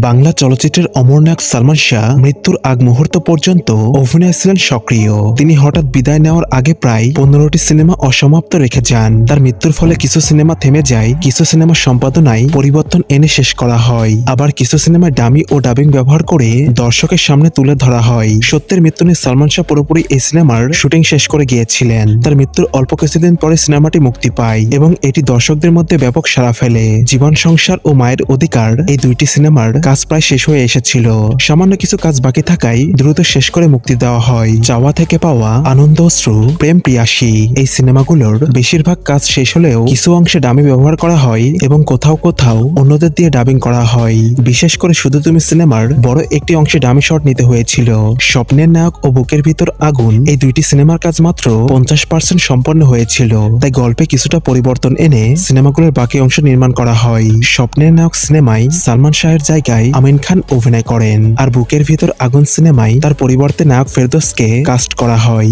বাংলা চলচ্চিত্রের অমর নায়ক সালমান শাহ মৃত্যুর আগ মুহূর্ত পর্যন্ত অভিনয়ে ছিলেন সক্রিয়। তিনি হঠাৎ বিদায় নেওয়ার আগে প্রায় 15টি সিনেমা অসমাপ্ত রেখে যান। তার মৃত্যুর ফলে কিছু সিনেমা থেমে যায়, কিছু সিনেমা সম্পাদনায় পরিবর্তন এনে শেষ করা হয়, আবার কিছু সিনেমায় ডামি ও ডাবিং ব্যবহার করে দর্শকের সামনে তুলে ধরা হয়। সত্যের মৃত্যু নিয়ে সালমান শাহ পুরোপুরি এই সিনেমার শুটিং শেষ করে গিয়েছিলেন। তার মৃত্যুর অল্প কিছুদিন পরে সিনেমাটি মুক্তি পায় এবং এটি দর্শকদের মধ্যে ব্যাপক সাড়া ফেলে। জীবন সংসার ও মায়ের অধিকার এই দুইটি সিনেমার কাজ প্রায় শেষ হয়ে এসেছিল। সামান্য কিছু কাজ বাকি থাকায় দ্রুত শেষ করে মুক্তি দেওয়া হয়। চাওয়া থেকে পাওয়া, আনন্দ অশ্রু, প্রেম প্রিয়াসী এই সিনেমাগুলোর বেশিরভাগ কাজ শেষ হলেও কিছু অংশে ডামি ব্যবহার করা হয় এবং কোথাও কোথাও অন্যদের দিয়ে ডাবিং করা হয়। বিশেষ করে শুধু তুমি সিনেমার বড় একটি অংশে ডামি শট নিতে হয়েছিল। স্বপ্নের নায়ক ও বুকের ভিতর আগুন এই দুইটি সিনেমার কাজ মাত্র 50% সম্পন্ন হয়েছিল, তাই গল্পে কিছুটা পরিবর্তন এনে সিনেমাগুলোর বাকি অংশ নির্মাণ করা হয়। স্বপ্নের নায়ক সিনেমায় সালমান শাহের জায়গায় আমিন খান অভিনয় করেন, আর বুকের ভিতর আগুন সিনেমায় তার পরিবর্তে নায়ক ফেরদৌসকে কাস্ট করা হয়।